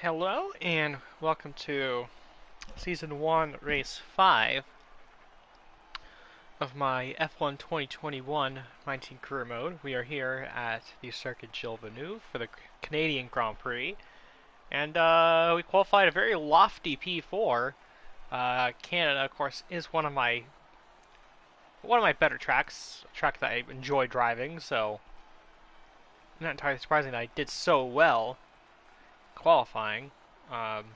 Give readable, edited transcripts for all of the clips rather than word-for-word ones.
Hello and welcome to Season 1, Race 5 of my F1 2021 19 career mode. We are here at the Circuit Gilles Villeneuve for the Canadian Grand Prix. And we qualified a very lofty P4. Canada, of course, is one of my better tracks, a track that I enjoy driving, so not entirely surprising that I did so well qualifying. Of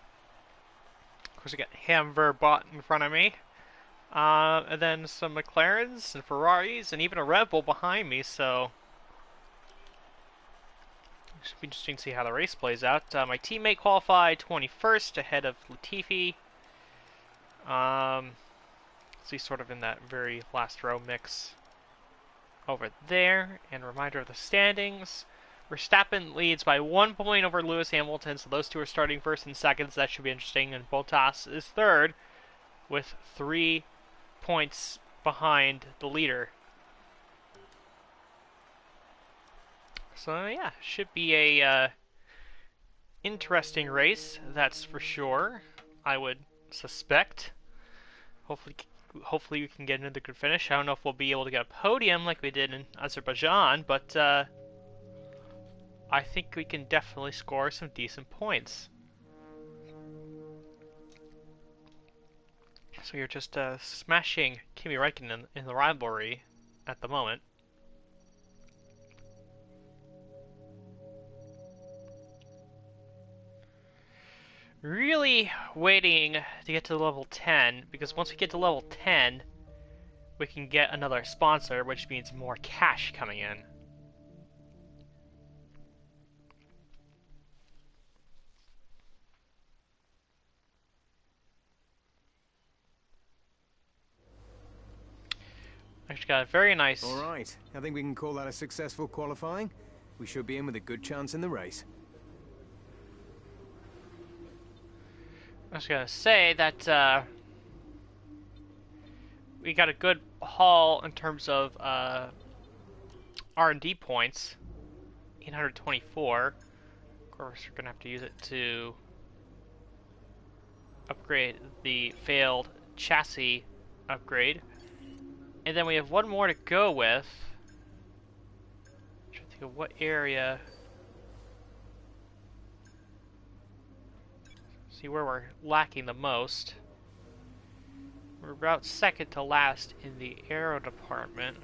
course, I got Hamver bought in front of me, and then some McLarens and Ferraris, and even a Red Bull behind me. So it should be interesting to see how the race plays out. My teammate qualified 21st ahead of Latifi. So he's sort of in that very last row mix over there. And a reminder of the standings. Verstappen leads by 1 point over Lewis Hamilton, so those two are starting first and second, so that should be interesting. And Bottas is third with 3 points behind the leader. So yeah, should be a interesting race, that's for sure. I would suspect. Hopefully we can get another good finish. I don't know if we'll be able to get a podium like we did in Azerbaijan, but I think we can definitely score some decent points. So you're just smashing Kimi Räikkönen in the rivalry at the moment. Really waiting to get to level 10, because once we get to level 10, we can get another sponsor, which means more cash coming in. Actually got a very nice... Alright, I think we can call that a successful qualifying. We should be in with a good chance in the race. I was gonna say that we got a good haul in terms of R&D points, 824. Of course, we're gonna have to use it to upgrade the failed chassis upgrade, and then we have one more to go with. I'm trying to think of what area. See where we're lacking the most. We're about second to last in the aero department.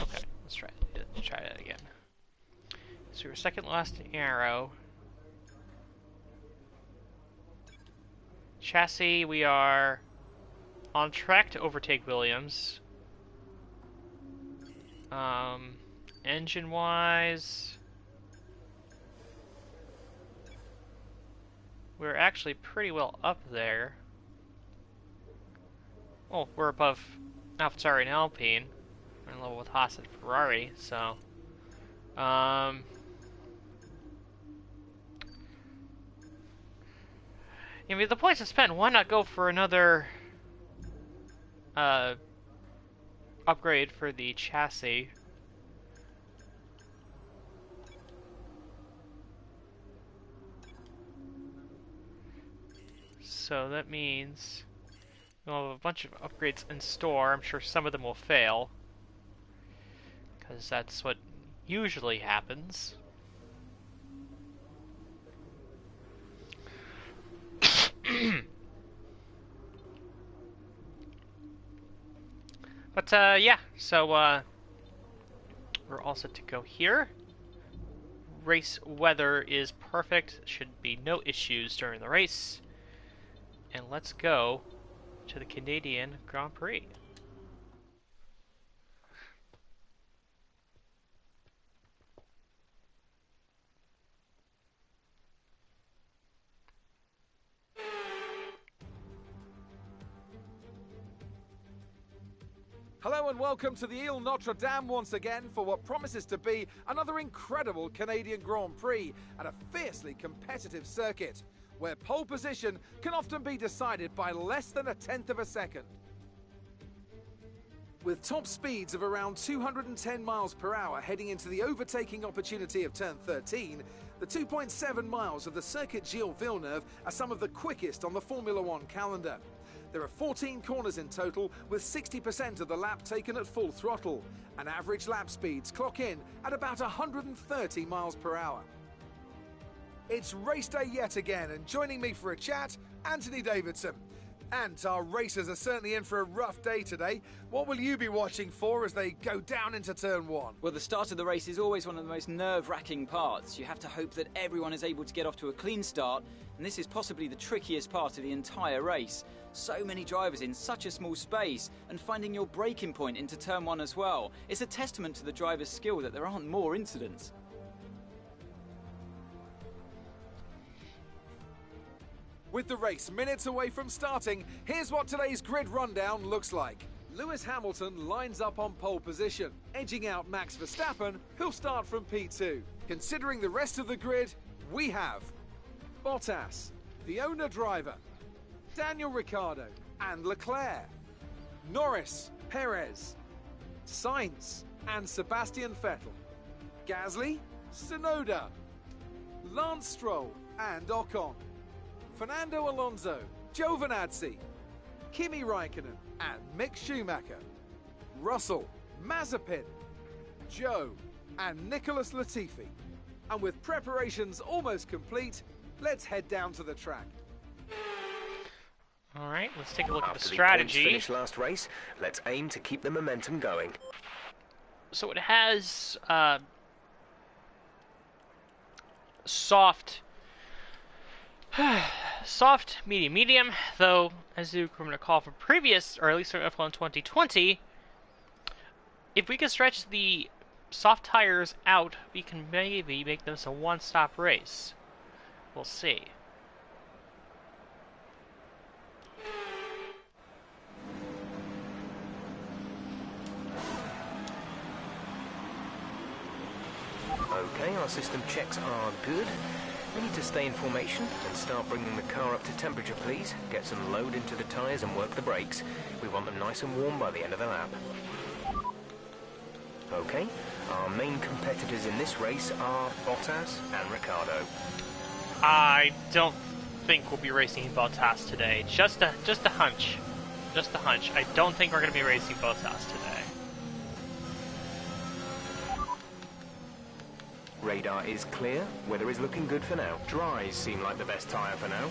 Okay, let's try that again. So we're second last in aero. Chassis, we are on track to overtake Williams. Engine-wise, we're actually pretty well up there. Well, we're above AlphaTauri and Alpine. We're in level with Haas and Ferrari, so... I mean, the points to spend, why not go for another upgrade for the chassis? So that means we'll have a bunch of upgrades in store. I'm sure some of them will fail, because that's what usually happens. But yeah, so we're all set to go here. Race weather is perfect. Should be no issues during the race. And let's go to the Canadian Grand Prix. Hello and welcome to the Ile Notre Dame once again for what promises to be another incredible Canadian Grand Prix at a fiercely competitive circuit, where pole position can often be decided by less than 1/10 of a second. With top speeds of around 210 miles per hour heading into the overtaking opportunity of turn 13, the 2.7 miles of the Circuit Gilles Villeneuve are some of the quickest on the Formula One calendar. There are 14 corners in total, with 60% of the lap taken at full throttle, and average lap speeds clock in at about 130 miles per hour. It's race day yet again, and joining me for a chat, Anthony Davidson. And our racers are certainly in for a rough day today. What will you be watching for as they go down into turn 1? Well, the start of the race is always one of the most nerve-wracking parts. You have to hope that everyone is able to get off to a clean start, and this is possibly the trickiest part of the entire race. So many drivers in such a small space, and finding your braking point into turn 1 as well. It's a testament to the driver's skill that there aren't more incidents. With the race minutes away from starting, here's what today's grid rundown looks like. Lewis Hamilton lines up on pole position, edging out Max Verstappen, who'll start from P2. Considering the rest of the grid, we have Bottas, the owner driver, Daniel Ricciardo and Leclerc, Norris, Perez, Sainz and Sebastian Vettel, Gasly, Tsunoda, Lance Stroll and Ocon, Fernando Alonso, Giovinazzi, Kimi Raikkonen and Mick Schumacher, Russell, Mazepin, Joe and Nicholas Latifi. And with preparations almost complete, let's head down to the track. All right, let's take a look at the After strategy. the points finish last race, let's aim to keep the momentum going. So it has soft, soft, medium, medium. Though, as you can recall from previous, or at least from F1 2020, if we can stretch the soft tires out, we can maybe make this a one-stop race. We'll see. Okay, our system checks are good. We need to stay in formation and start bringing the car up to temperature, please. Get some load into the tyres and work the brakes. We want them nice and warm by the end of the lap. Okay, our main competitors in this race are Bottas and Ricciardo. I don't think we'll be racing Bottas today. Just a hunch. Just a hunch. I don't think we're going to be racing Bottas today. Radar is clear. Weather is looking good for now. Dries seem like the best tyre for now.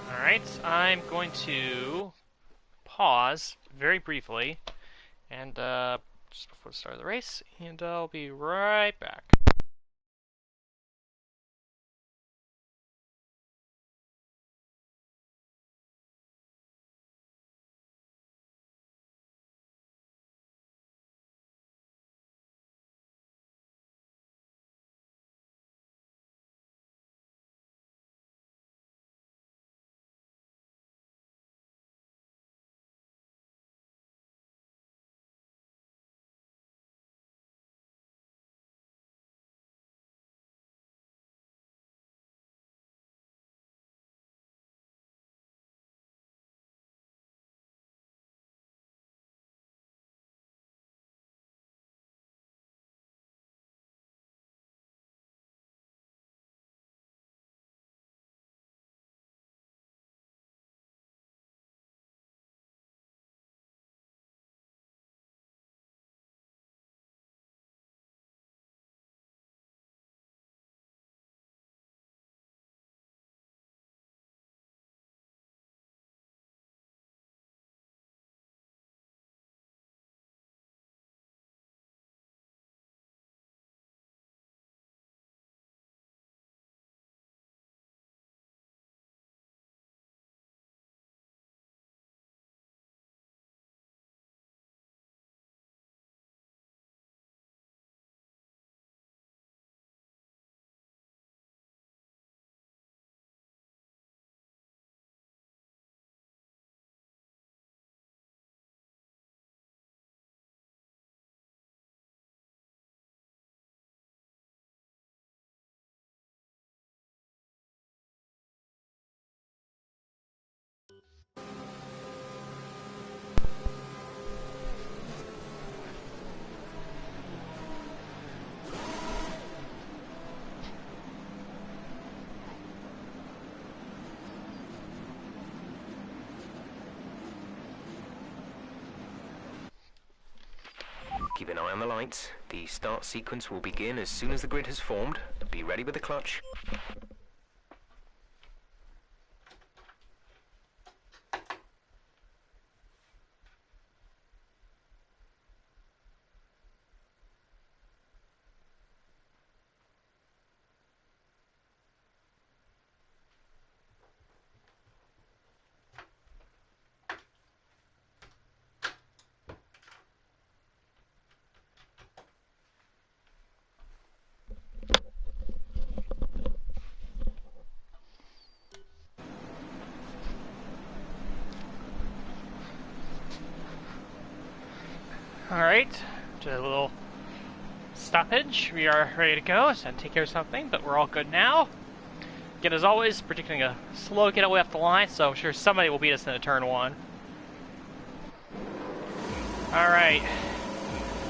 Alright, I'm going to pause very briefly, and just before the start of the race, and I'll be right back. eye on the lights. The start sequence will begin as soon as the grid has formed. Be ready with the clutch. Alright, just a little stoppage. We are ready to go. So take care of something, but we're all good now. Again, as always, predicting a slow getaway off the line, so I'm sure somebody will beat us in a turn one. Alright.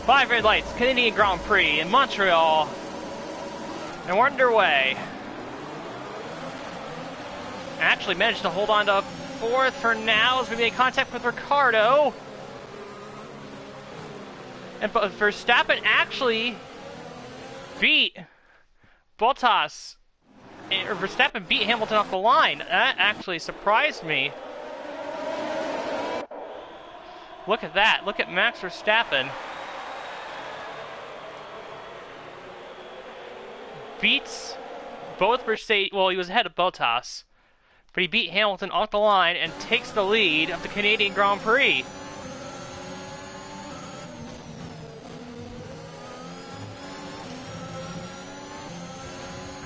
5 red lights, Canadian Grand Prix in Montreal. And we're underway. Actually managed to hold on to 4th for now as we made contact with Ricardo. And Verstappen actually beat Bottas. Or Verstappen beat Hamilton off the line. That actually surprised me. Look at that. Look at Max Verstappen. Beats both Mercedes. Well, he was ahead of Bottas. But he beat Hamilton off the line and takes the lead of the Canadian Grand Prix.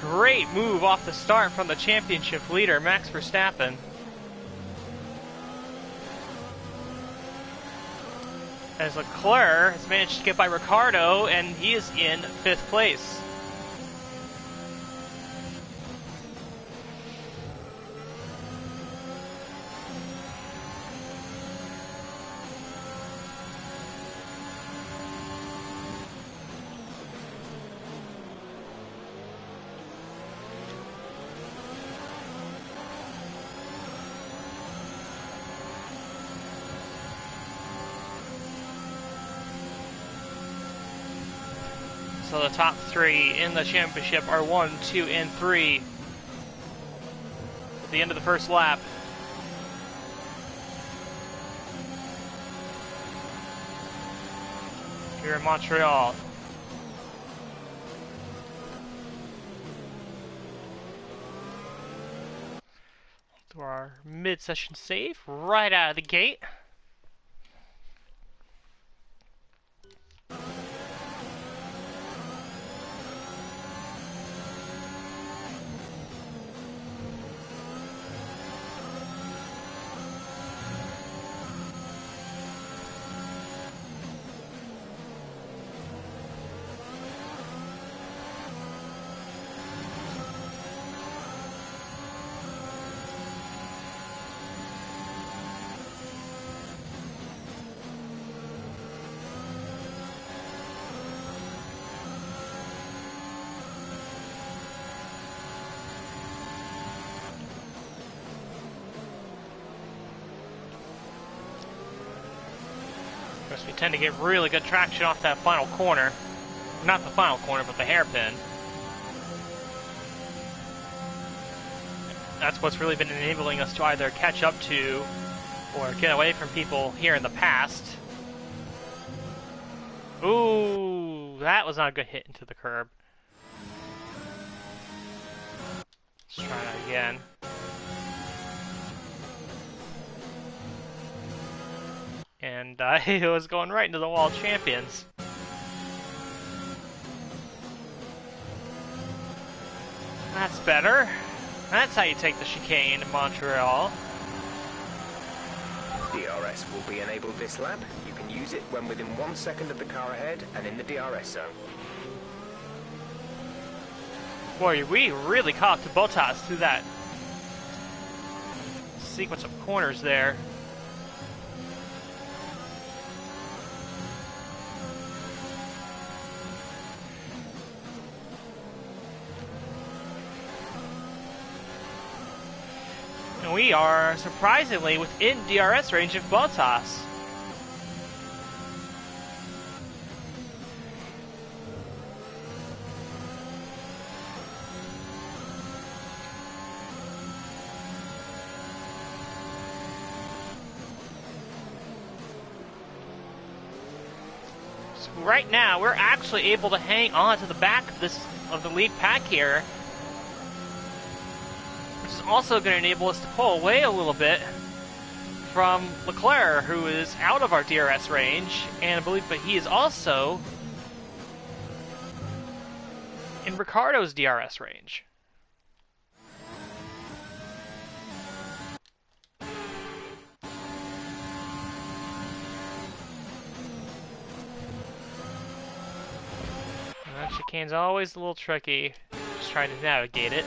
Great move off the start from the championship leader, Max Verstappen. As Leclerc has managed to get by Ricardo, and he is in 5th place. So the top 3 in the championship are 1, 2, and 3. At the end of the first lap. Here in Montreal. Do our mid-session save right out of the gate. We tend to get really good traction off that final corner. Not the final corner, but the hairpin. That's what's really been enabling us to either catch up to or get away from people here in the past. Ooh, that was not a good hit into the curb. Let's try that again. And it was going right into the wall of champions. That's better. That's how you take the chicane in Montreal. DRS will be enabled this lap. You can use it when within 1 second of the car ahead and in the DRS zone. Boy, we really caught up to Bottas through that sequence of corners there. And we are surprisingly within DRS range of Bottas. right now we're actually able to hang on to the back of the lead pack here, which is also going to enable us to pull away a little bit from Leclerc, who is out of our DRS range, and I believe, but he is also in Ricciardo's DRS range. And that chicane's always a little tricky, just trying to navigate it.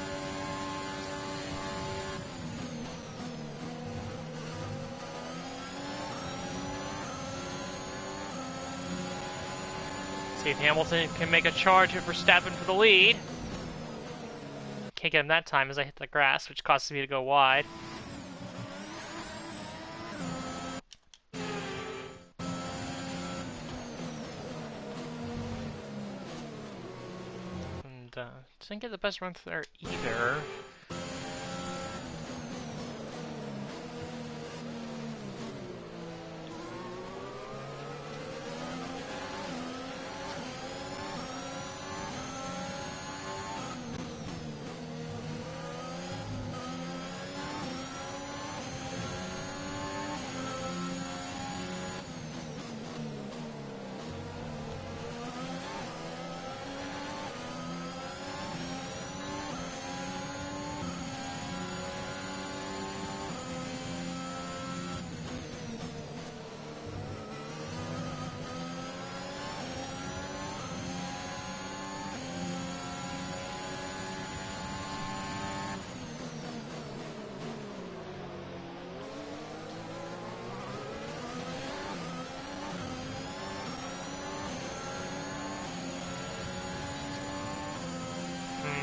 See if Hamilton can make a charge at Verstappen for the lead. Can't get him that time as I hit the grass, which causes me to go wide. And didn't get the best run there either.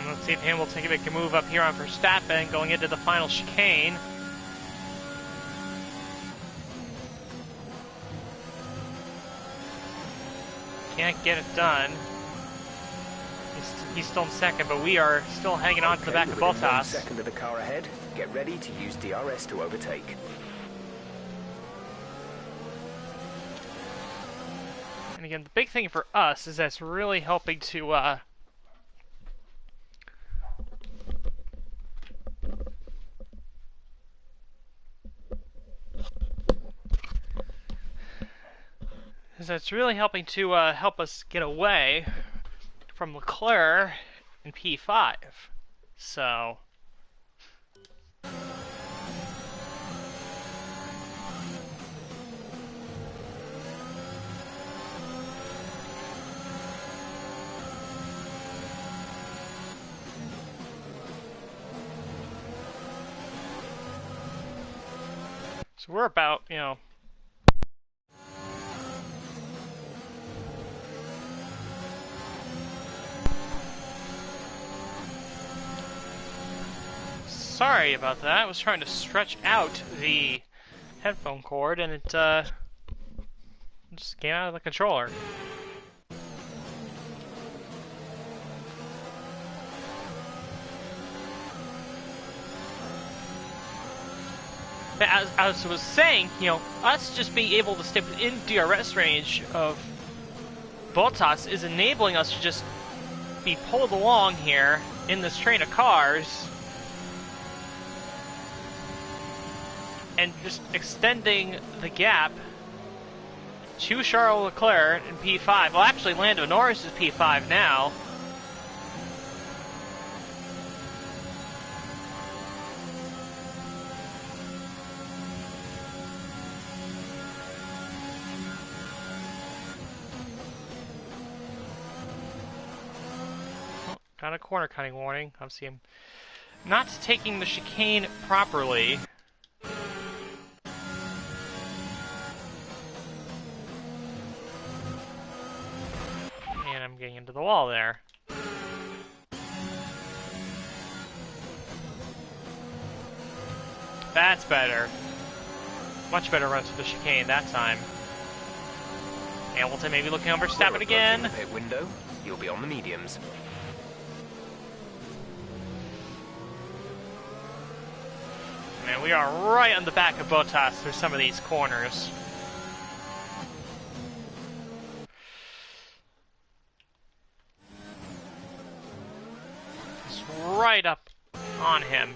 Let's see if Hamilton can make a move up here on Verstappen going into the final chicane. Can't get it done. He's still in second, but we are still hanging on to the back of Bottas. 1 second of the car ahead. Get ready to use DRS to overtake. And again, the big thing for us is that's really helping to help us get away from Leclerc in P5. So we're about, sorry about that. I was trying to stretch out the headphone cord and it just came out of the controller. As I was saying, us just being able to stay within DRS range of Bottas is enabling us to just be pulled along here in this train of cars and just extending the gap to Charles Leclerc in P5. Well, actually, Lando Norris is P5 now. Got a corner cutting warning. Obviously, I'm not taking the chicane properly. And I'm getting into the wall there. That's better. Much better run to the chicane that time. Hamilton maybe looking over Verstappen again. Pit window. You'll be on the mediums. Man, we are right on the back of Bottas through some of these corners. right up on him.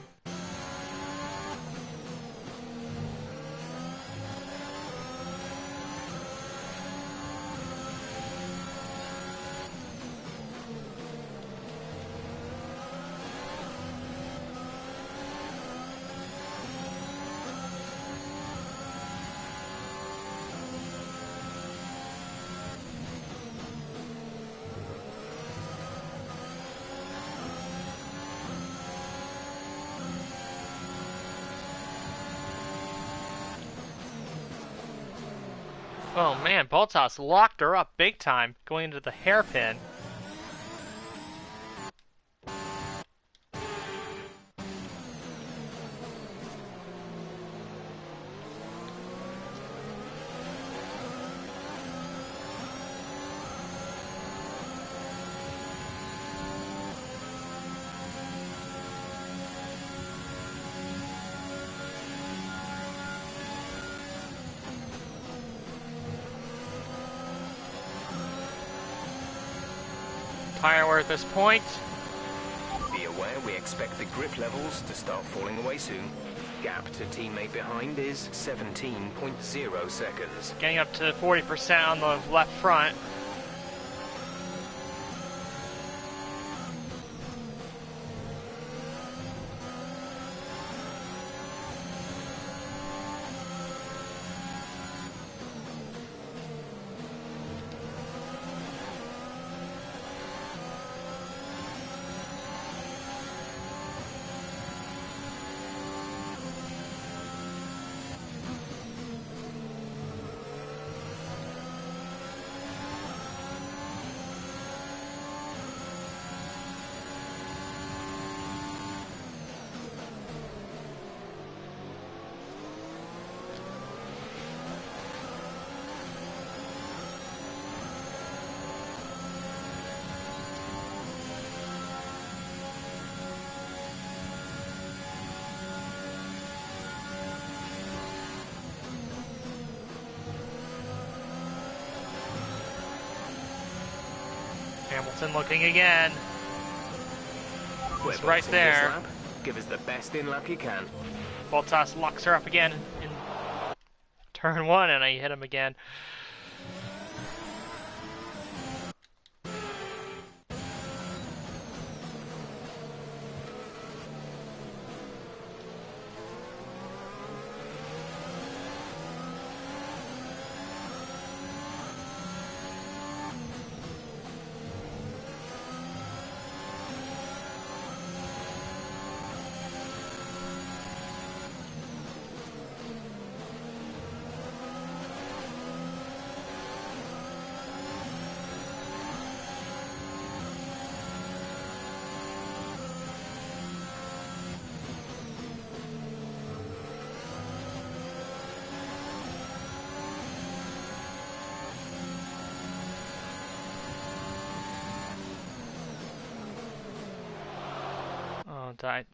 Oh man, Bottas locked her up big time, going into the hairpin. Tire wear at this point. Be aware we expect the grip levels to start falling away soon. Gap to teammate behind is 17.0 seconds. Getting up to 40% on the left front. Hamilton looking again. He's right there. Lap. Give us the best in lap you can. Bottas locks her up again in turn one, and I hit him again.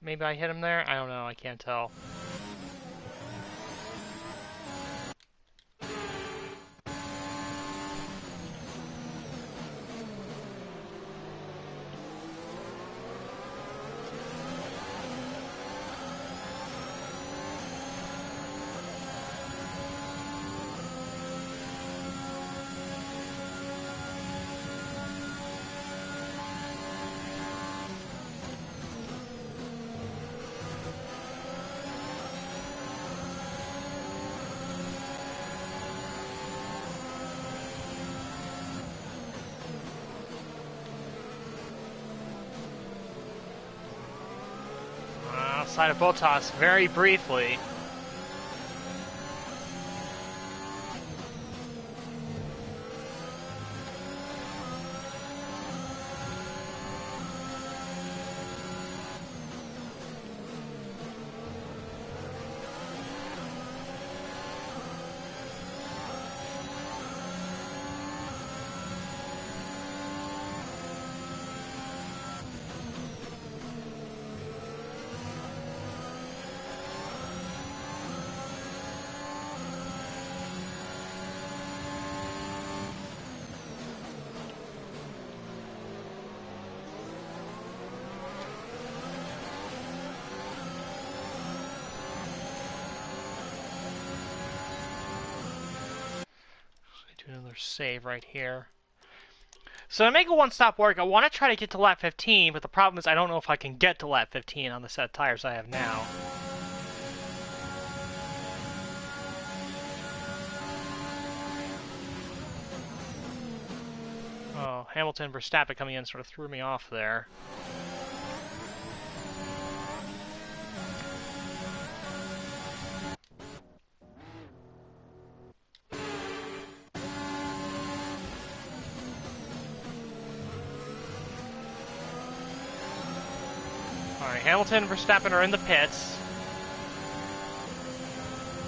Maybe I hit him there? I don't know, I can't tell. Outside of Bottas very briefly. another save right here. So to make a one-stop work, I want to try to get to lap 15, but the problem is I don't know if I can get to lap 15 on the set of tires I have now. Oh, Hamilton Verstappen coming in sort of threw me off there. Alright, Hamilton and Verstappen are in the pits.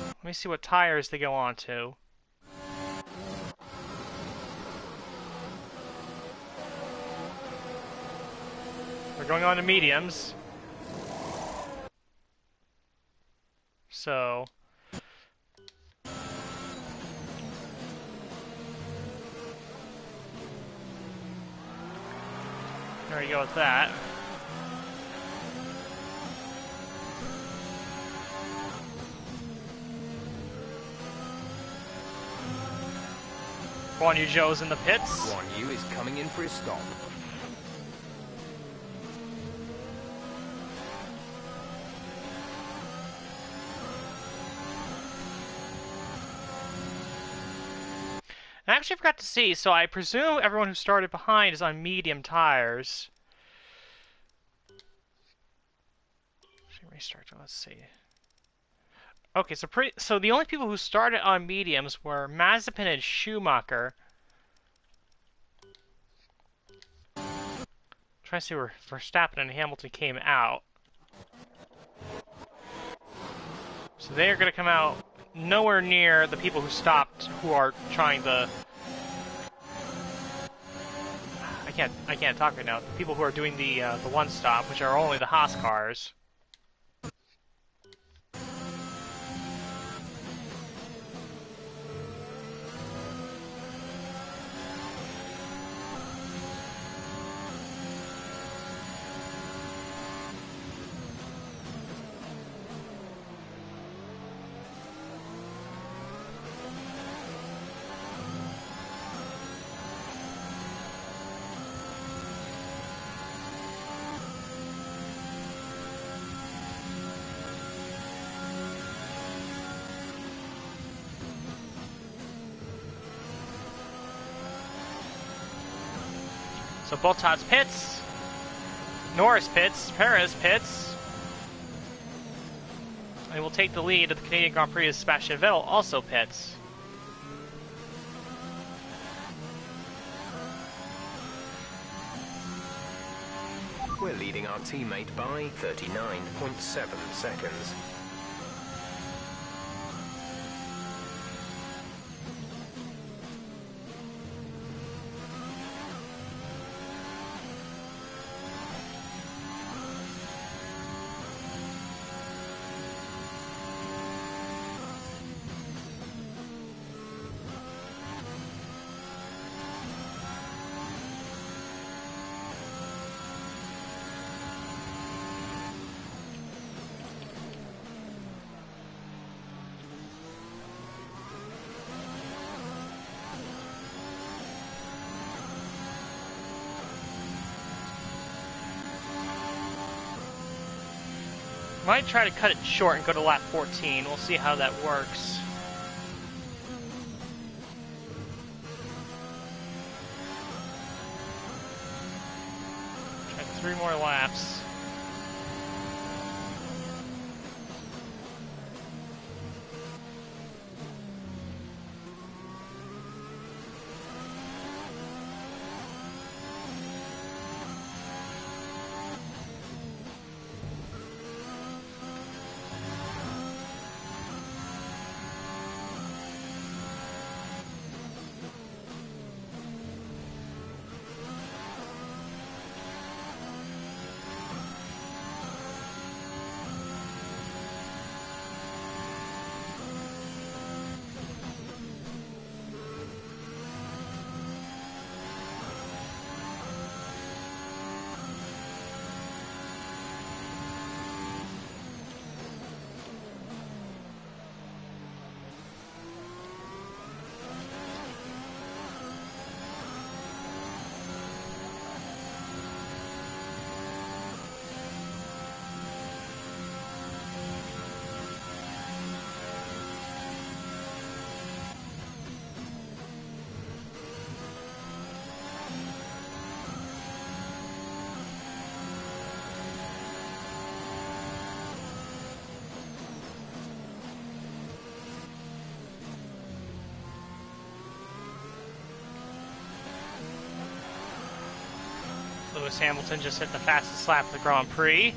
Let me see what tires they go on to. They're going on to mediums. So... there you go with that. Guan Yu Zhou's in the pits. Guan Yu is coming in for his stop. I actually forgot to see, so I presume everyone who started behind is on medium tires. Restart, let's see. Okay, so the only people who started on mediums were Mazepin and Schumacher. Trying to see where Verstappen and Hamilton came out. So they are going to come out nowhere near the people who stopped, who are trying to... I can't talk right now. The people who are doing the one stop, which are only the Haas cars. So Bottas pits, Norris pits, Perez pits. They will take the lead at the Canadian Grand Prix as Sebastian Vettel also pits. We're leading our teammate by 39.7 seconds. Might try to cut it short and go to lap 14. We'll see how that works. Try 3 more laps. Lewis Hamilton just hit the fastest lap of the Grand Prix.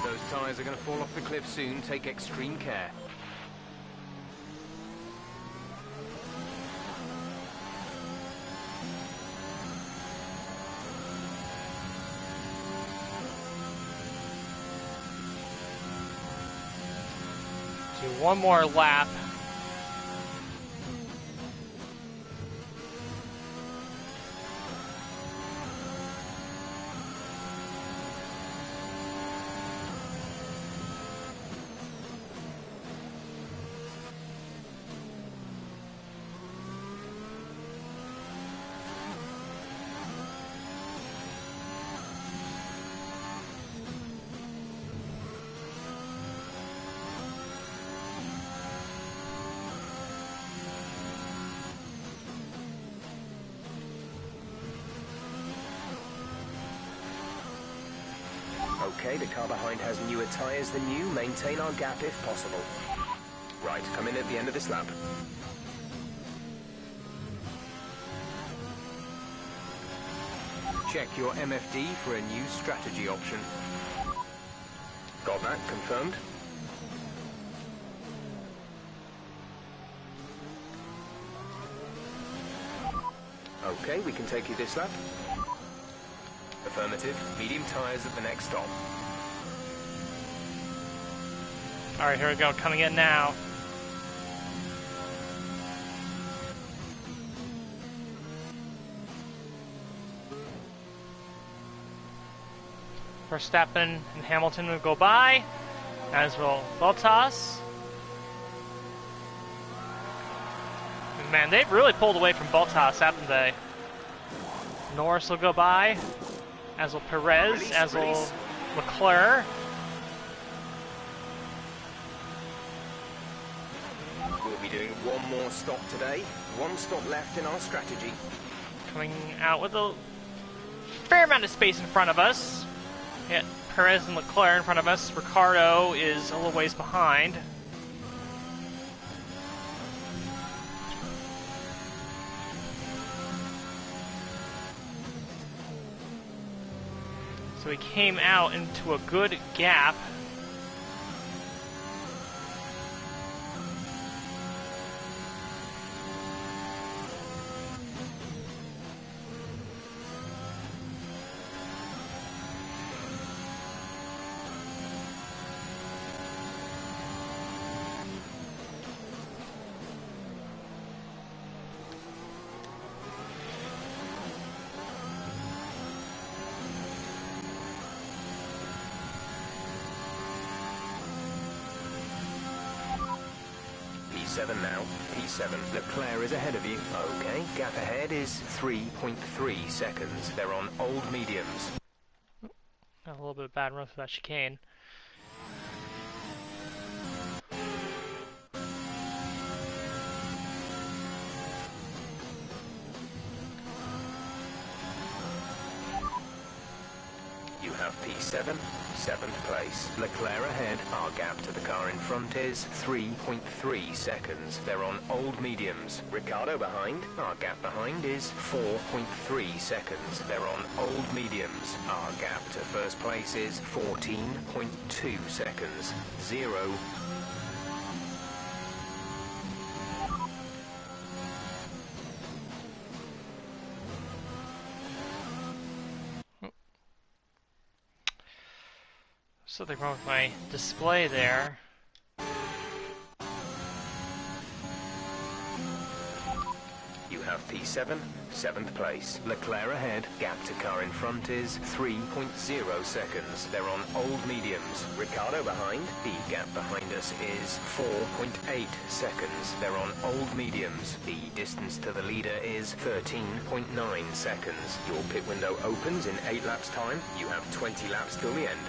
Those tyres are going to fall off the cliff soon. Take extreme care. Do one more lap. Okay, the car behind has newer tyres than you. Maintain our gap if possible. Right, come in at the end of this lap. Check your MFD for a new strategy option. Got that confirmed? Okay, we can take you this lap. Affirmative. Medium tyres at the next stop. Alright, here we go, coming in now. Verstappen and Hamilton will go by, as will Bottas. Man, they've really pulled away from Bottas, haven't they? Norris will go by, as will Perez, as will Leclerc. We'll be doing one more stop today. One stop left in our strategy. Coming out with a fair amount of space in front of us. Yeah, Perez and Leclerc in front of us. Ricardo is a little ways behind. So he came out into a good gap. P7 now. P7. Leclerc is ahead of you. Okay, gap ahead is 3.3 seconds. They're on old mediums. A little bit of bad run for that chicane. You have P7, 7th place. Leclerc ahead. Our gap to the car in front is 3.3 seconds. They're on old mediums. Ricardo behind. Our gap behind is 4.3 seconds. They're on old mediums. Our gap to first place is 14.2 seconds. 0. Something wrong with my display there. You have have P7, 7th place. Leclerc ahead. Gap to car in front is 3.0 seconds. They're on old mediums. Ricardo behind. The gap behind us is 4.8 seconds. They're on old mediums. The distance to the leader is 13.9 seconds. Your pit window opens in 8 laps time. You have 20 laps till the end.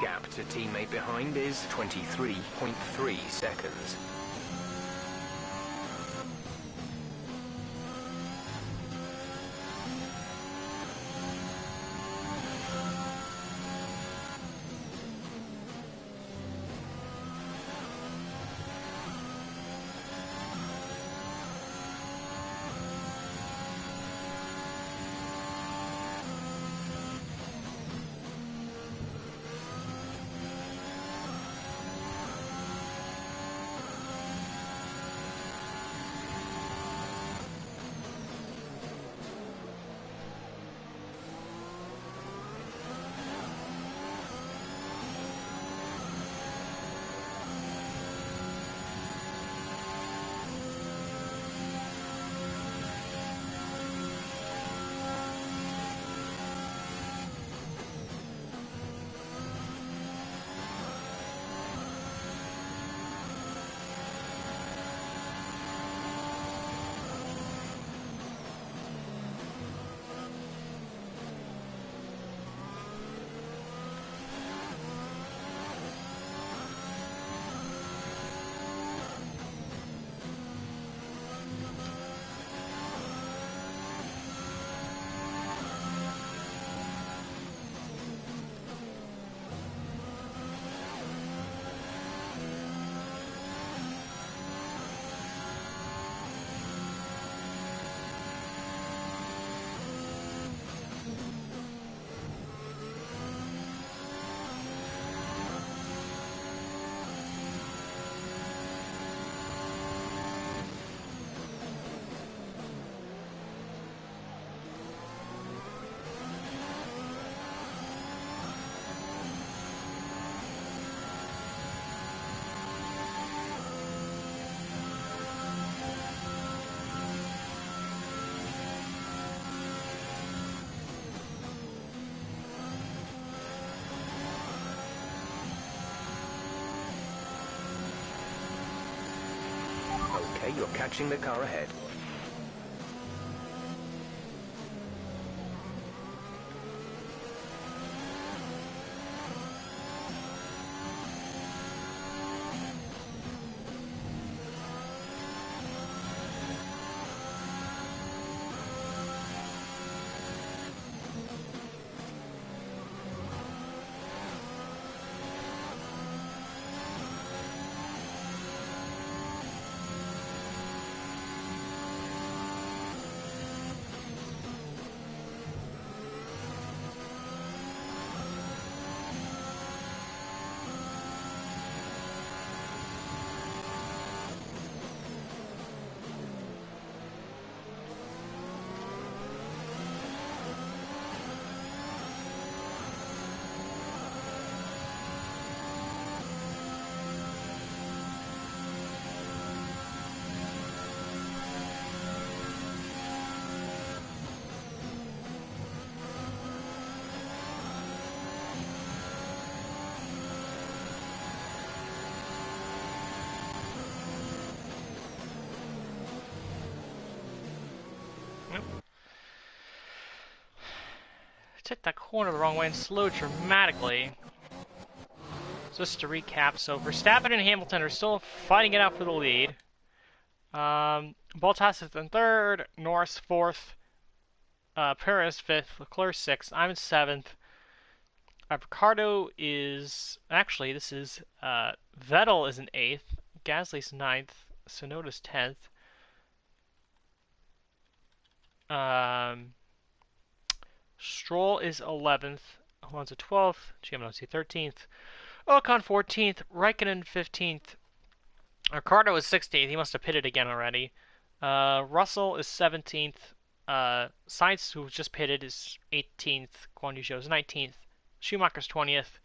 Gap to teammate behind is 23.3 seconds. Okay, you're catching the car ahead. Took that corner the wrong way and slowed dramatically. So just to recap, so Verstappen and Hamilton are still fighting it out for the lead. Bottas is in third, Norris fourth, Perez fifth, Leclerc sixth, I'm in seventh. Ricardo is actually this is Vettel is in 8th, Gasly's 9th, Tsunoda's 10th. Stroll is 11th, Alonso 12th, Giovinazzi 13th, Ocon 14th, Raikkonen 15th, Ricardo is 16th. He must have pitted again already. Russell is 17th. Sainz, who just pitted, is 18th. Guan Yu Zhou is 19th. Schumacher's 20th.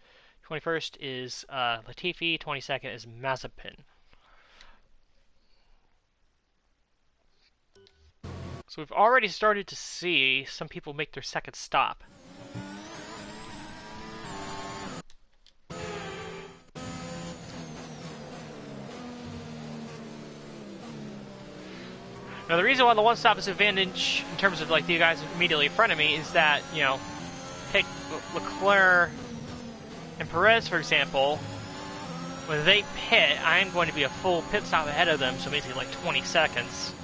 21st is Latifi. 22nd is Mazepin. So we've already started to see some people make their second stop. Now the reason why the one stop is advantage in terms of like the guys immediately in front of me is that, you know, take Leclerc and Perez for example, when they pit, I'm going to be a full pit stop ahead of them, so basically like 20 seconds.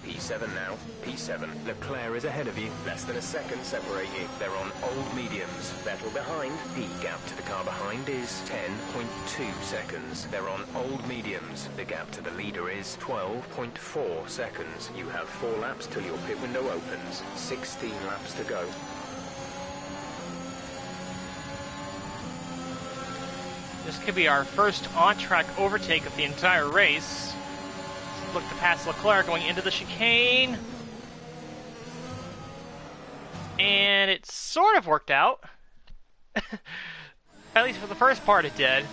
P7 now. P7. Leclerc is ahead of you. Less than a second separate you. They're on old mediums. Vettel behind. The gap to the car behind is 10.2 seconds. They're on old mediums. The gap to the leader is 12.4 seconds. You have 4 laps till your pit window opens. 16 laps to go. This could be our first on-track overtake of the entire race. Look to pass Leclerc going into the chicane. And it sort of worked out. At least for the first part it did.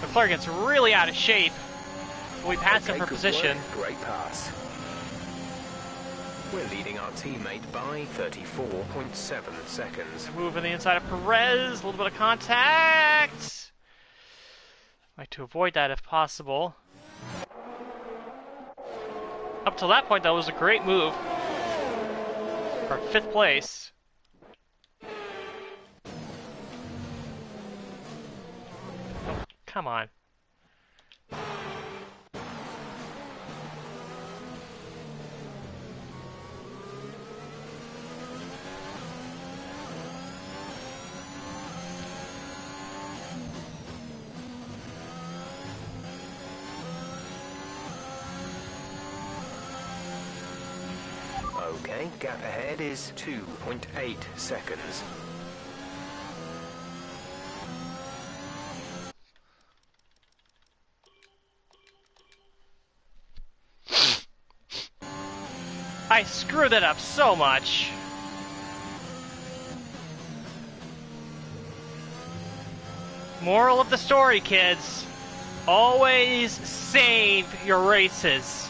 Leclerc gets really out of shape. We pass him for position. Great pass. We're leading our teammate by 34.7 seconds. Move on the inside of Perez. A little bit of contact. Like to avoid that if possible. Up till that point, that was a great move. For 5th place. Come on. Okay, gap ahead is 2.8 seconds. I screwed that up so much. Moral of the story, kids. Always save your races.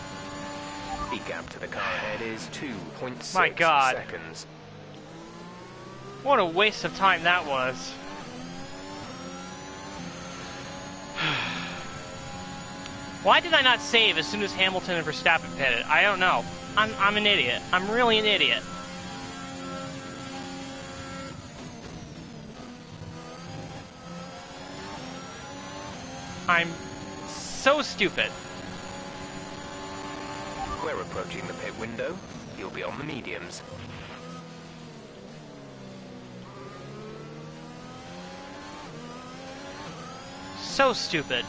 The gap to the car ahead is 2.6 My God. seconds. What a waste of time that was. Why did I not save as soon as Hamilton and Verstappen pitted? I don't know. I'm an idiot. I'm really an idiot. I'm so stupid. We're approaching the pit window. You'll be on the mediums. So stupid.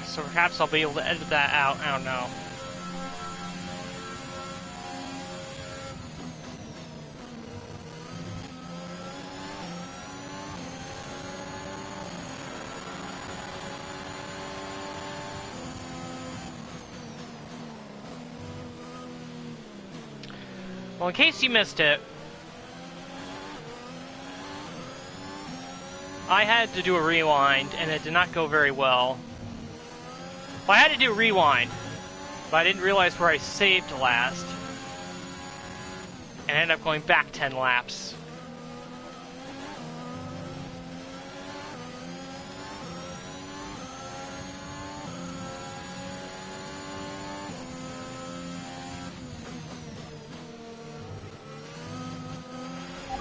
So perhaps I'll be able to edit that out. I don't know. Well, in case you missed it, I had to do a rewind, and it did not go very well. Well, I had to do a rewind, but I didn't realize where I saved last. And I ended up going back 10 laps.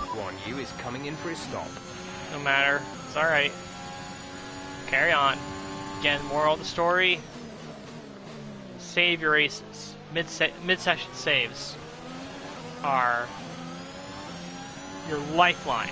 Guan Yu is coming in for his stop. No matter. It's alright. Carry on. Again, moral of the story. Save your races. Mid-session saves are your lifeline.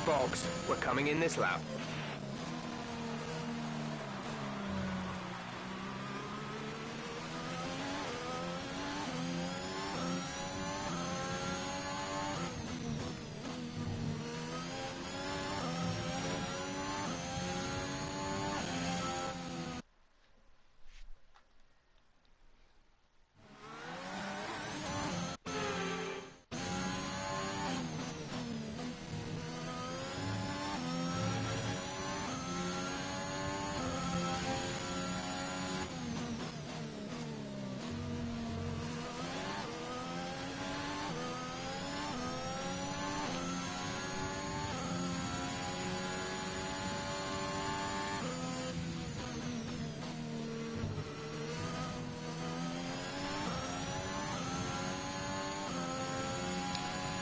Box. We're coming in this lap.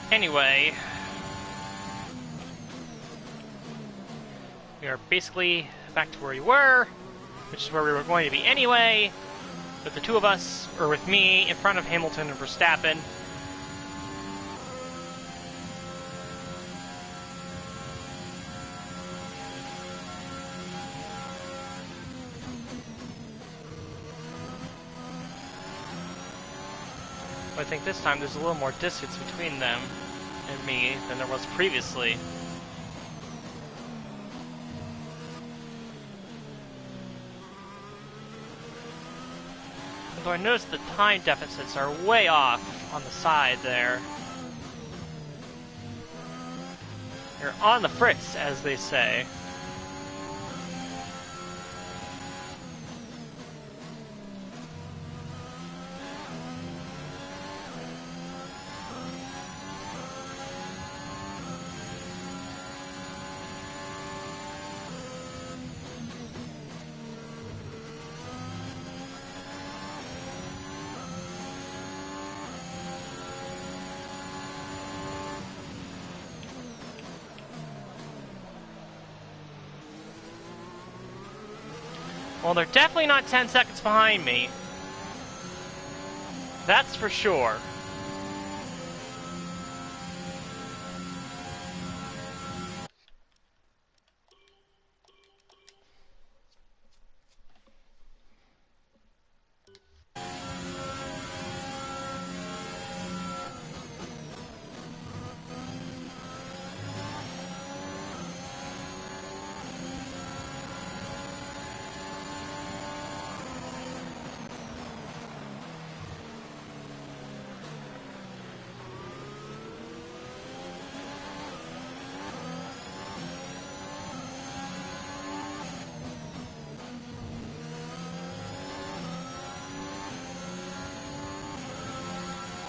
Anyway, we are basically back to where we were, which is where we were going to be anyway, with the two of us, or with me, in front of Hamilton and Verstappen. I think this time there's a little more distance between them and me than there was previously. Although I noticed the time deficits are way off on the side there. You're on the fritz, as they say. Well, they're definitely not 10 seconds behind me. That's for sure.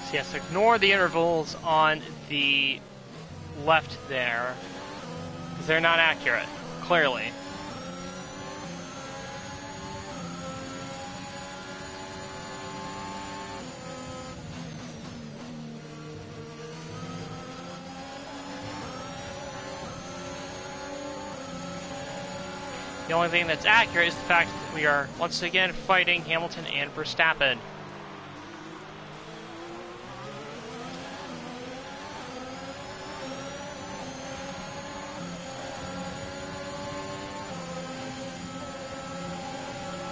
So yes, ignore the intervals on the left there, because they're not accurate, clearly. The only thing that's accurate is the fact that we are once again fighting Hamilton and Verstappen.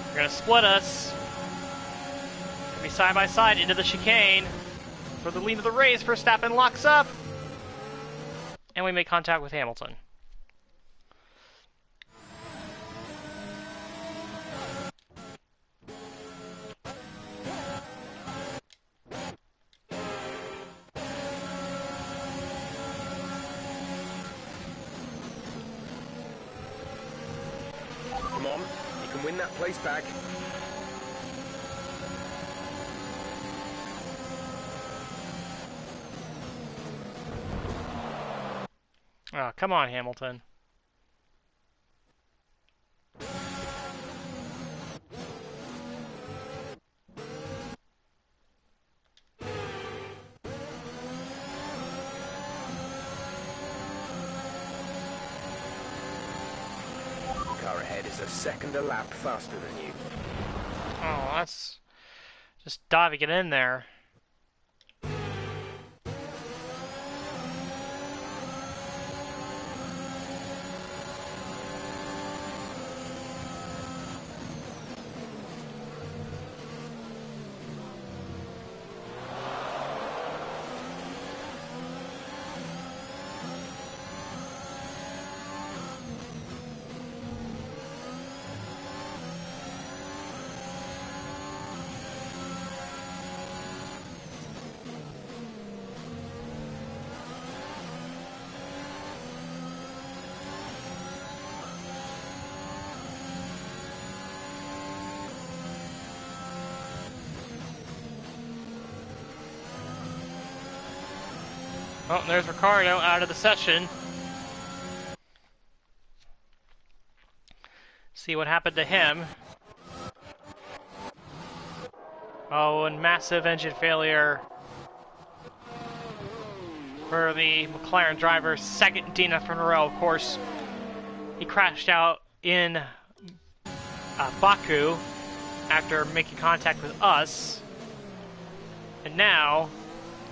They're gonna split us. be side by side into the chicane. For the lead of the race, Verstappen locks up. And we make contact with Hamilton. Come on, you can win that place back. Oh, come on, Hamilton. Car ahead is a second a lap faster than you. Oh, that's just diving it in there. Oh, there's Ricardo out of the session. See what happened to him. Oh, and massive engine failure for the McLaren driver. Second DNF in a row, of course. He crashed out in Baku after making contact with us. And now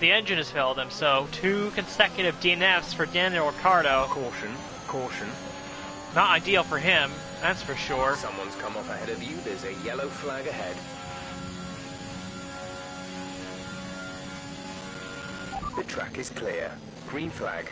the engine has failed him, so 2 consecutive DNFs for Daniel Ricciardo. Caution, caution. Not ideal for him, that's for sure. Someone's come off ahead of you. There's a yellow flag ahead. The track is clear. Green flag.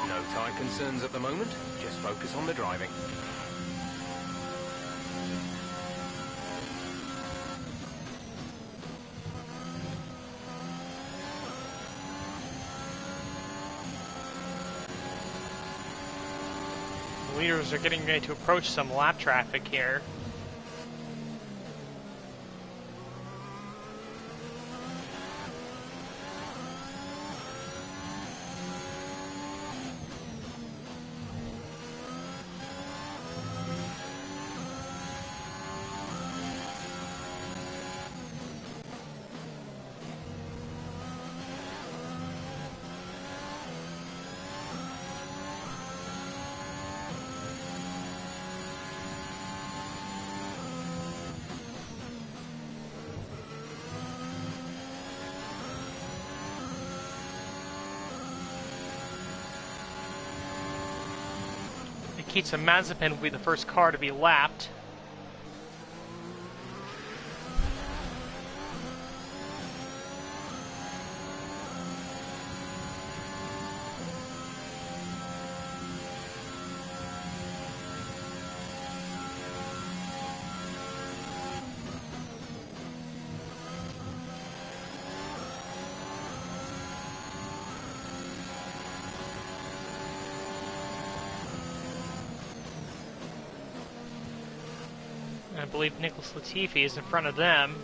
No tyre concerns at the moment. Just focus on the driving. The leaders are getting ready to approach some lap traffic here. Nikita Mazepin will be the first car to be lapped. I believe Nicholas Latifi is in front of them.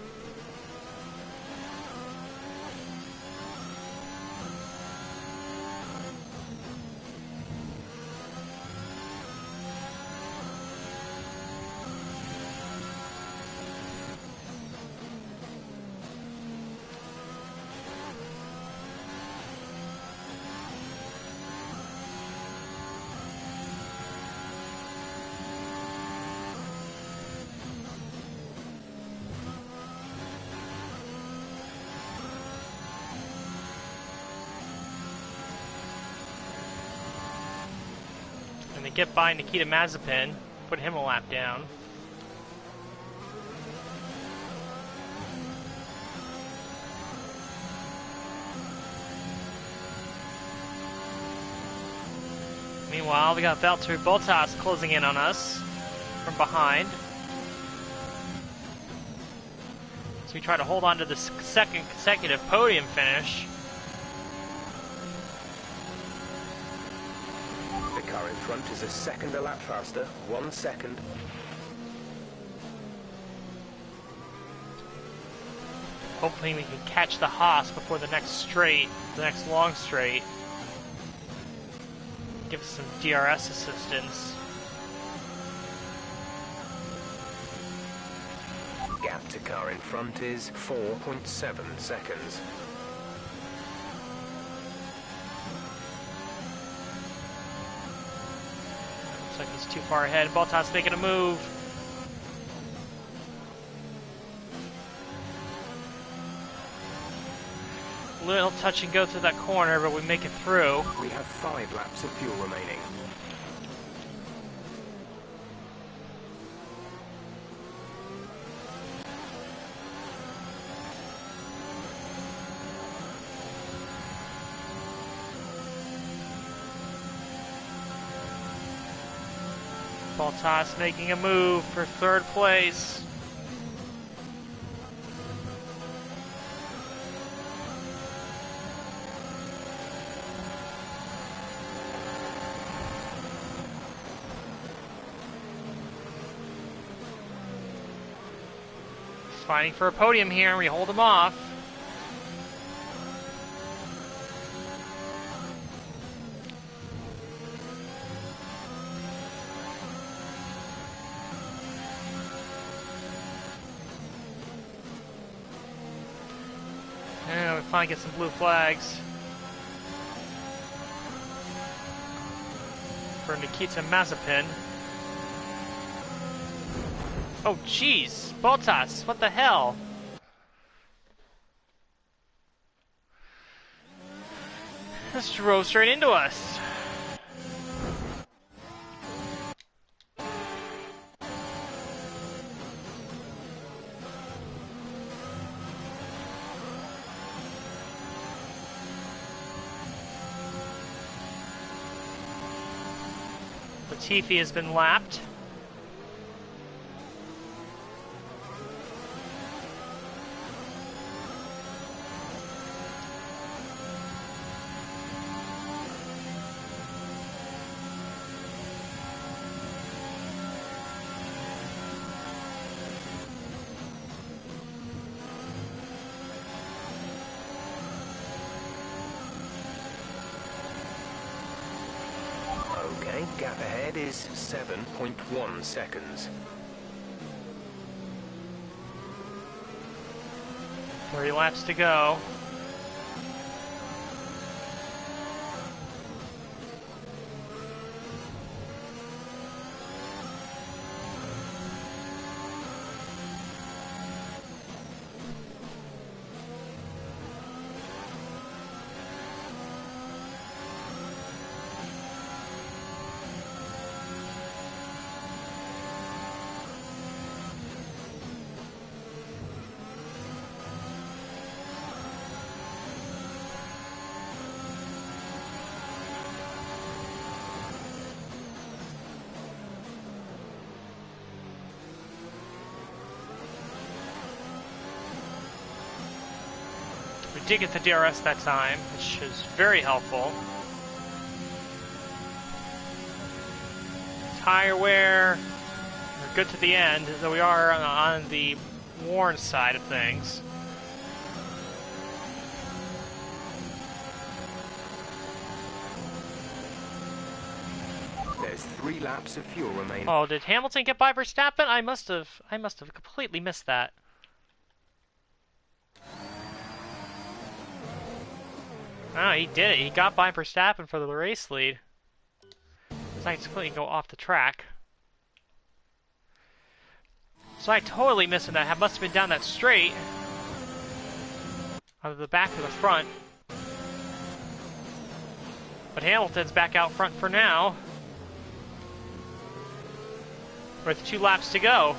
And they get by Nikita Mazepin, put him a lap down. Meanwhile, we got Valtteri Bottas closing in on us from behind. So we try to hold on to the second consecutive podium finish. The car in front is a second a lap faster, 1 second. Hopefully we can catch the Haas before the next straight, the next long straight. Give us some DRS assistance. Gap to car in front is 4.7 seconds. Looks like he's too far ahead. Bottas making a move. Little touch and go through that corner, but we make it through. We have 5 laps of fuel remaining. Bottas making a move for third place. Fighting for a podium here, and we hold him off. And we finally get some blue flags for Nikita Mazepin. Oh, jeez. Bottas, what the hell? This drove straight into us. Latifi has been lapped. Okay, gap ahead is 7.1 seconds. 30 laps to go. We did get the DRS that time, which is very helpful. Tire wear, or good to the end, though we are on the worn side of things. There's 3 laps of fuel remaining. Oh, did Hamilton get by Verstappen? I must have completely missed that. Oh, he did it. He got by Verstappen for the race lead. So I completely go off the track. So I totally missed that. I must have been down that straight. Out of the back to the front. But Hamilton's back out front for now. With 2 laps to go.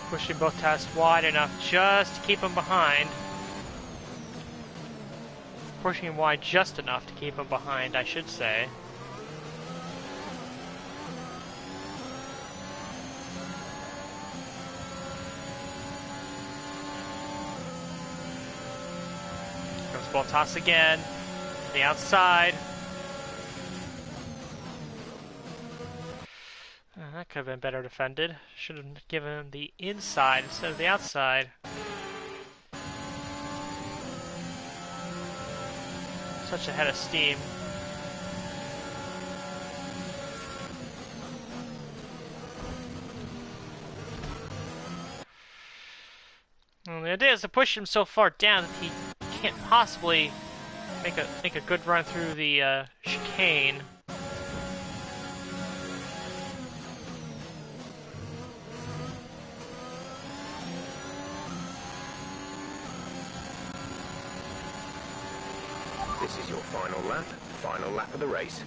Pushing both tests wide enough just to keep him behind. Pushing him wide just enough to keep him behind, I should say. Comes Bottas again. The outside. That could have been better defended. Should have given him the inside instead of the outside. Such a head of steam. And the idea is to push him so far down that he can't possibly make a good run through the chicane. This is your final lap of the race.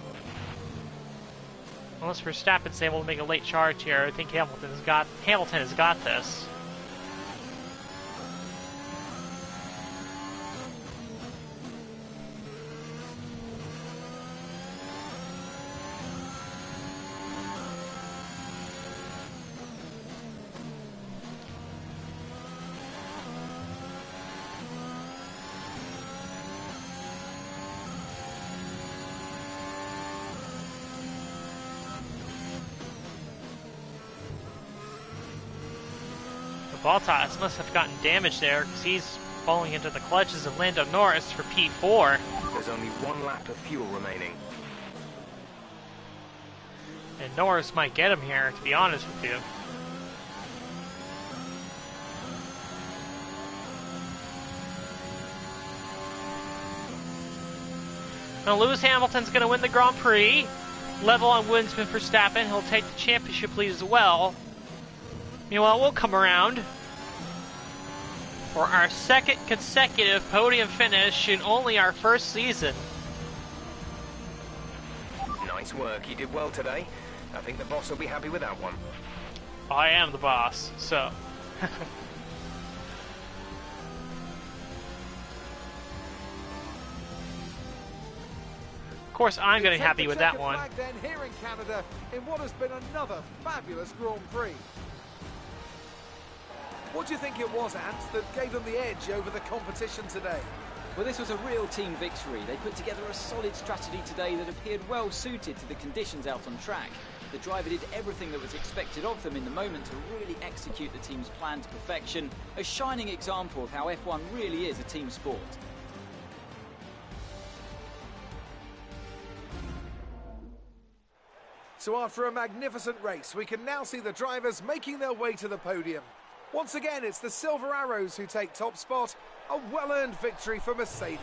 Unless Verstappen's able to make a late charge here, I think Hamilton has got this. Bottas must have gotten damaged there because he's falling into the clutches of Lando Norris for P4. There's only 1 lap of fuel remaining. And Norris might get him here, to be honest with you. Now Lewis Hamilton's going to win the Grand Prix. Level on wins with Verstappen. He'll take the championship lead as well. Meanwhile, we'll come around for our 2nd consecutive podium finish in only our 1st season. Nice work, you did well today. I think the boss will be happy with that one. I am the boss, so. Of course, I'm going to be happy with that one. Then here in Canada, in what has been another fabulous Grand Prix. What do you think it was, Ant, that gave them the edge over the competition today? Well, this was a real team victory. They put together a solid strategy today that appeared well suited to the conditions out on track. The driver did everything that was expected of them in the moment to really execute the team's plan to perfection. A shining example of how F1 really is a team sport. So after a magnificent race, we can now see the drivers making their way to the podium. Once again, it's the Silver Arrows who take top spot. A well-earned victory for Mercedes.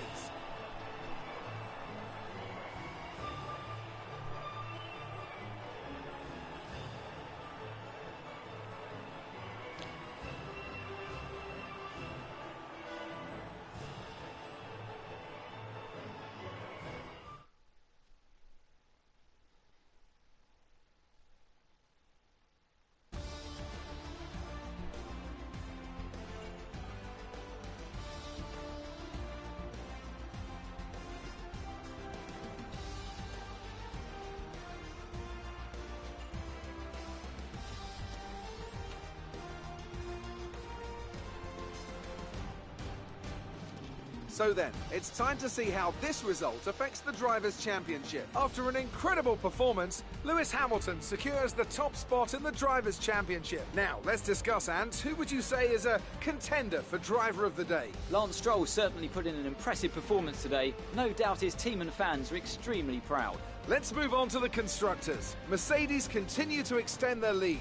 So then, it's time to see how this result affects the Drivers' Championship. After an incredible performance, Lewis Hamilton secures the top spot in the Drivers' Championship. Now, let's discuss, Ant, who would you say is a contender for Driver of the Day? Lance Stroll certainly put in an impressive performance today. No doubt his team and fans are extremely proud. Let's move on to the constructors. Mercedes continue to extend their lead.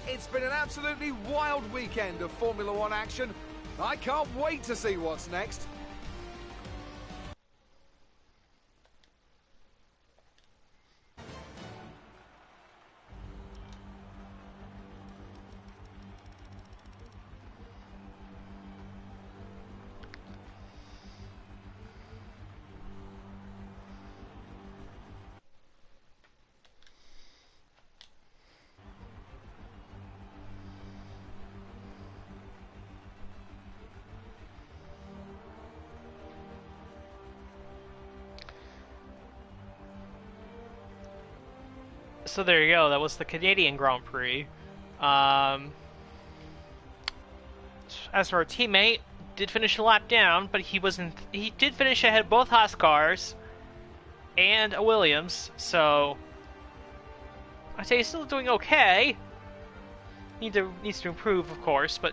It's been an absolutely wild weekend of Formula One action. I can't wait to see what's next. So there you go. That was the Canadian Grand Prix. As for our teammate, did finish a lap down, but he wasn't. He did finish ahead of both Haas cars and a Williams. So I'd say he's still doing okay. Needs to improve, of course, but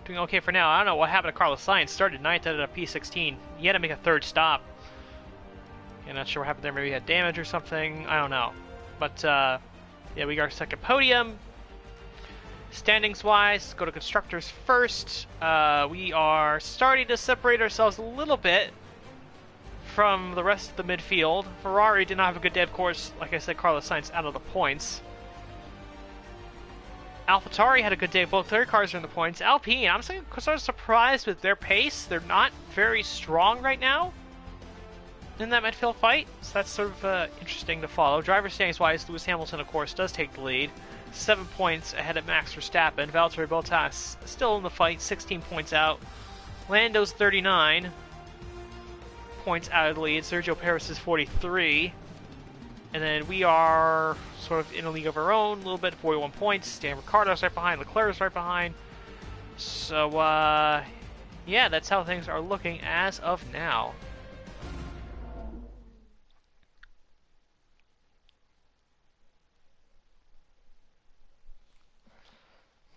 doing okay for now. I don't know what happened to Carlos Sainz. Started 9th out of a P16. He had to make a third stop. I'm not sure what happened there. Maybe he had damage or something. I don't know. But, yeah, we got our second podium. Standings-wise, go to Constructors first. We are starting to separate ourselves a little bit from the rest of the midfield. Ferrari did not have a good day, of course. Like I said, Carlos Sainz out of the points. AlphaTauri had a good day. Both their cars are in the points. Alpine, I'm sort of surprised with their pace. They're not very strong right now in that midfield fight, so that's sort of interesting to follow. Driver standings wise, Lewis Hamilton, of course, does take the lead. 7 points ahead of Max Verstappen. Valtteri Bottas still in the fight, 16 points out. Lando's 39 points out of the lead. Sergio Perez is 43. And then we are sort of in a league of our own, a little bit, 41 points. Dan Ricciardo's right behind, Leclerc's right behind. So, yeah, that's how things are looking as of now.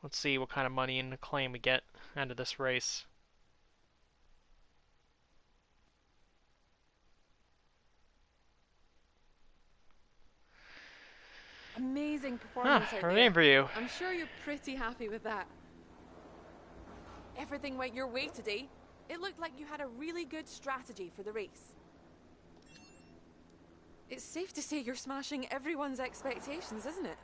Let's see what kind of money and acclaim we get out of this race. Amazing performance out Our there. name for you. I'm sure you're pretty happy with that. Everything went your way today. It looked like you had a really good strategy for the race. It's safe to say you're smashing everyone's expectations, isn't it?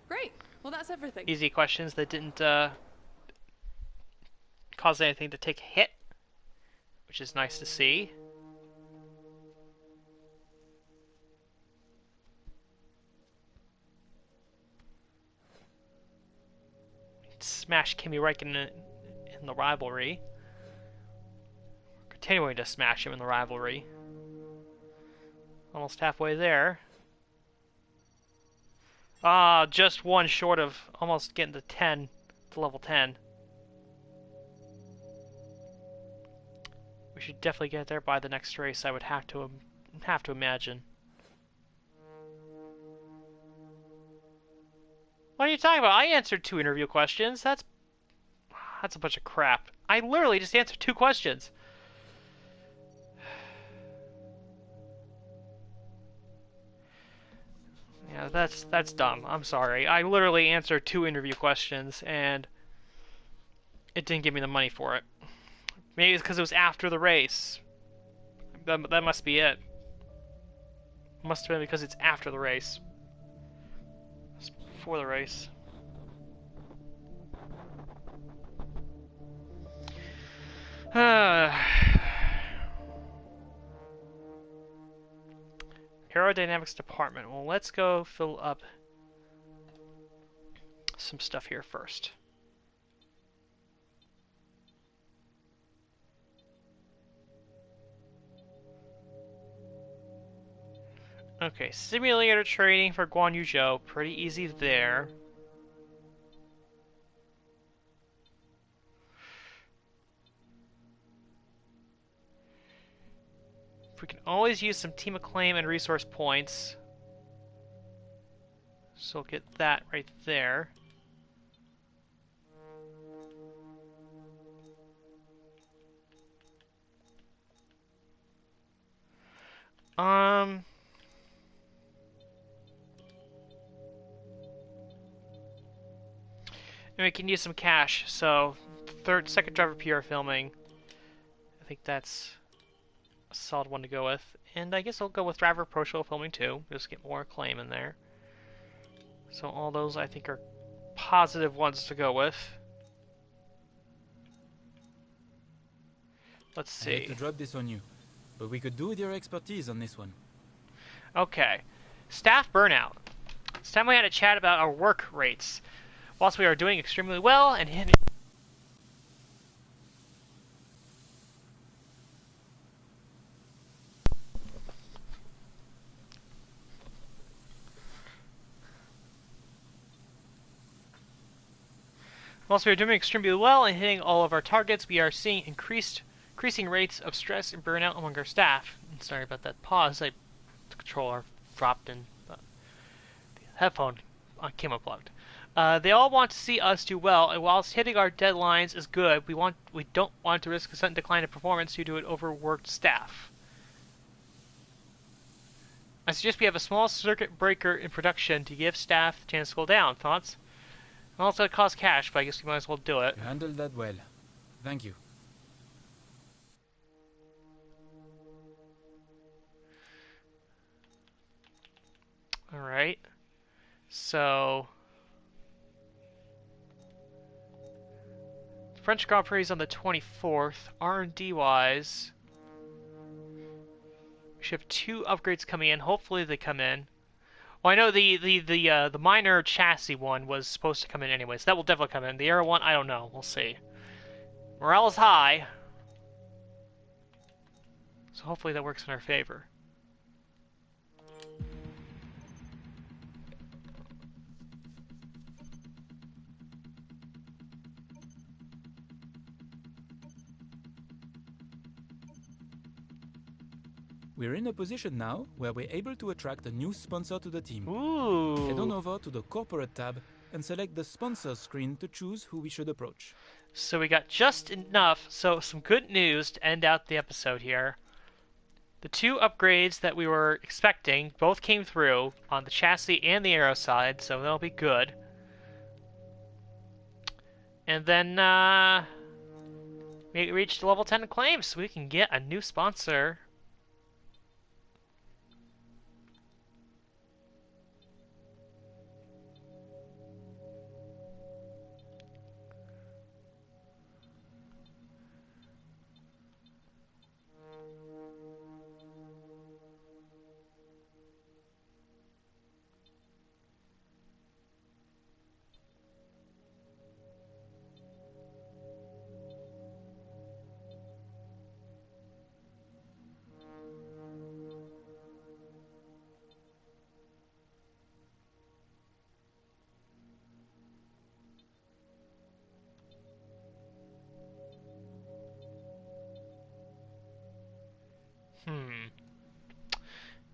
Great. Well, that's everything. Easy questions that didn't cause anything to take a hit, which is nice to see. Smash Kimi Räikkönen in the rivalry. Continuing to smash him in the rivalry. Almost halfway there. Ah, just one short of almost getting to 10, to level 10. We should definitely get there by the next race, I would have to imagine. What are you talking about? I answered 2 interview questions. That's a bunch of crap. I literally just answered 2 questions. Yeah, that's dumb. I'm sorry. I literally answered 2 interview questions, and it didn't give me the money for it. Maybe it's because it was after the race. That must be it. Must have been because it's after the race. It's before the race. Aerodynamics department. Well, let's go fill up some stuff here first. Okay, simulator training for Guan Yu Zhou. Pretty easy there. We can always use some team acclaim and resource points. So we'll get that right there. And we can use some cash. So, second driver PR filming. I think that's a solid one to go with. And I guess I'll go with driver pro show filming too. Just get more acclaim in there. So all those I think are positive ones to go with. Let's I hate see. to drop this on you, but we could do with your expertise on this one. Okay. Staff burnout. It's time we had a chat about our work rates. Whilst we are doing extremely well and hitting... Whilst we are doing extremely well and hitting all of our targets, we are seeing increasing rates of stress and burnout among our staff. And sorry about that pause. The controller dropped and the headphone came unplugged. They all want to see us do well, and whilst hitting our deadlines is good, we don't want to risk a sudden decline in performance due to an overworked staff. I suggest we have a small circuit breaker in production to give staff the chance to cool down. Thoughts? Also, it costs cash, but I guess we might as well do it. You handled that well. Thank you. Alright. So... French Grand Prix is on the 24th. R&D wise... We should have 2 upgrades coming in. Hopefully they come in. Well, I know the minor chassis one was supposed to come in anyway, so that will definitely come in. The aero one, I don't know. We'll see. Morale is high. So hopefully that works in our favor. We're in a position now where we're able to attract a new sponsor to the team. Ooh. Head on over to the corporate tab and select the sponsors screen to choose who we should approach. So we got just enough, so some good news to end out the episode here. The 2 upgrades that we were expecting both came through on the chassis and the aero side, so that'll be good. And then we reached level 10 acclaim, so we can get a new sponsor.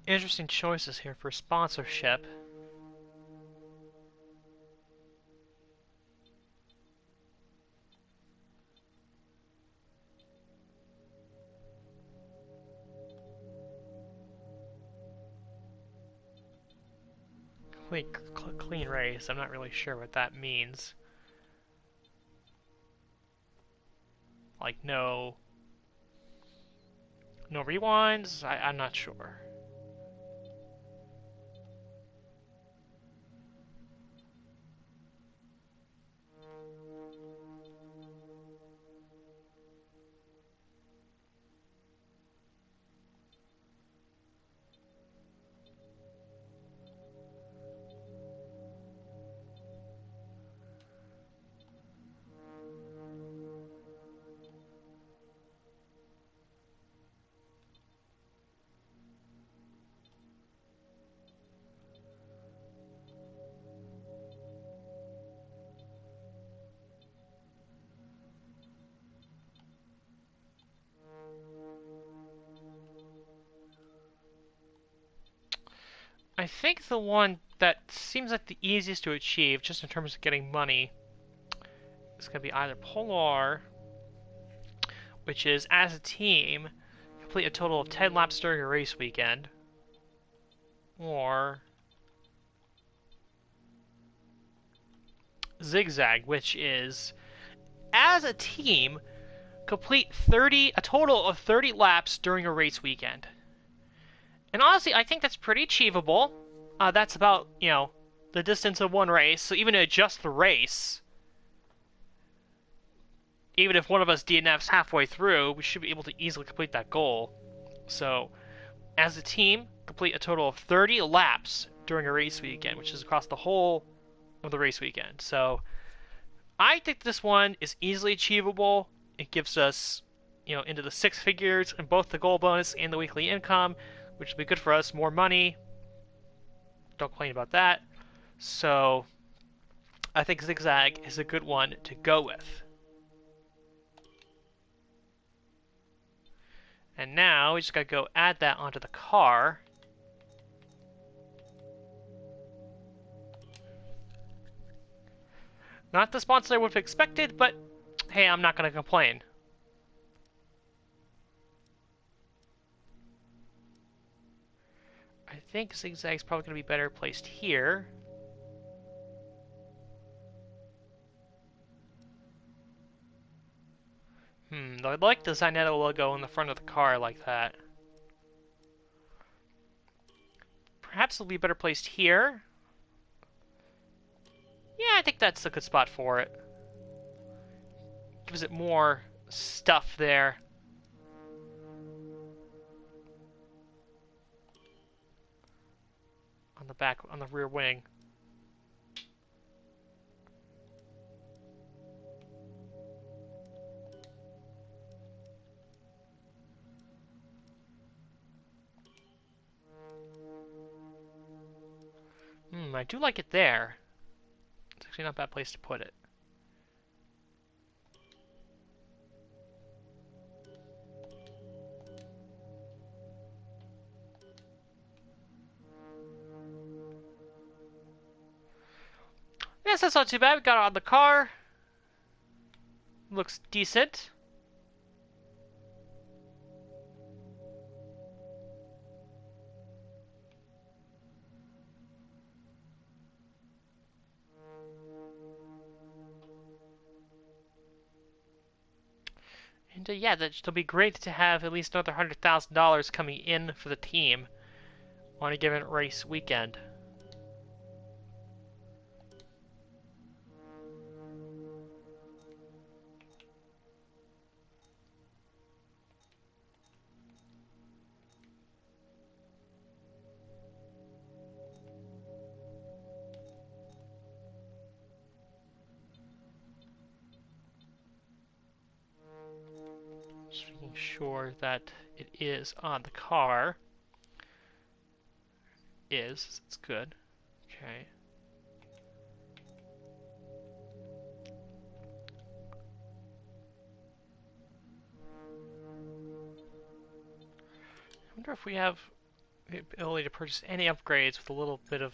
Interesting choices here for sponsorship. Clean race, I'm not really sure what that means. Like no rewinds? I'm not sure. I think the one that seems like the easiest to achieve, just in terms of getting money, is going to be either Polar, which is, as a team, complete a total of 10 laps during a race weekend, or Zigzag, which is, as a team, complete a total of 30 laps during a race weekend. And honestly, I think that's pretty achievable. That's about, the distance of one race. So even to adjust the race, even if one of us DNFs halfway through, we should be able to easily complete that goal. So, as a team, complete a total of 30 laps during a race weekend, which is across the whole of the race weekend. So, I think this one is easily achievable. It gives us, into the six figures in both the goal bonus and the weekly income, which will be good for us. More money. Don't complain about that. So, I think Zigzag is a good one to go with. And now we just gotta go add that onto the car. Not the sponsor I would have expected, but hey, I'm not gonna complain. I think Zigzag's probably gonna be better placed here. I'd like the Zinetto logo in the front of the car like that. Perhaps it'll be better placed here. Yeah, I think that's a good spot for it. Gives it more stuff there. On the back, on the rear wing. I do like it there. It's actually not a bad place to put it. Yes, that's not too bad. We got it on the car. Looks decent. And yeah, that'll be great to have at least another $100,000 coming in for the team on a given race weekend. Just making sure that it is on the car. It's good. Okay. I wonder if we have the ability to purchase any upgrades with a little bit of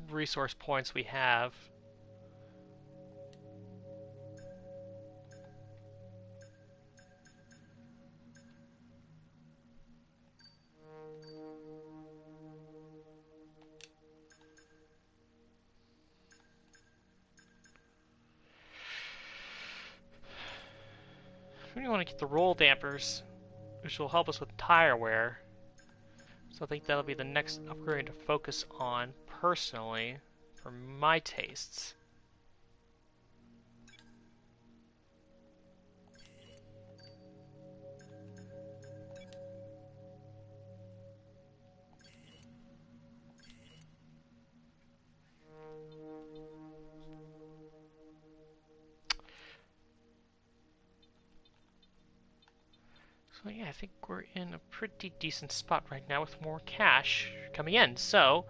resource points we have. We want to get the roll dampers, which will help us with tire wear. So I think that'll be the next upgrade to focus on personally for my tastes. So yeah, I think we're in a pretty decent spot right now with more cash coming in. So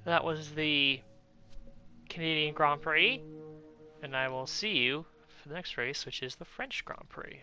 that was the Canadian Grand Prix, and I will see you for the next race, which is the French Grand Prix.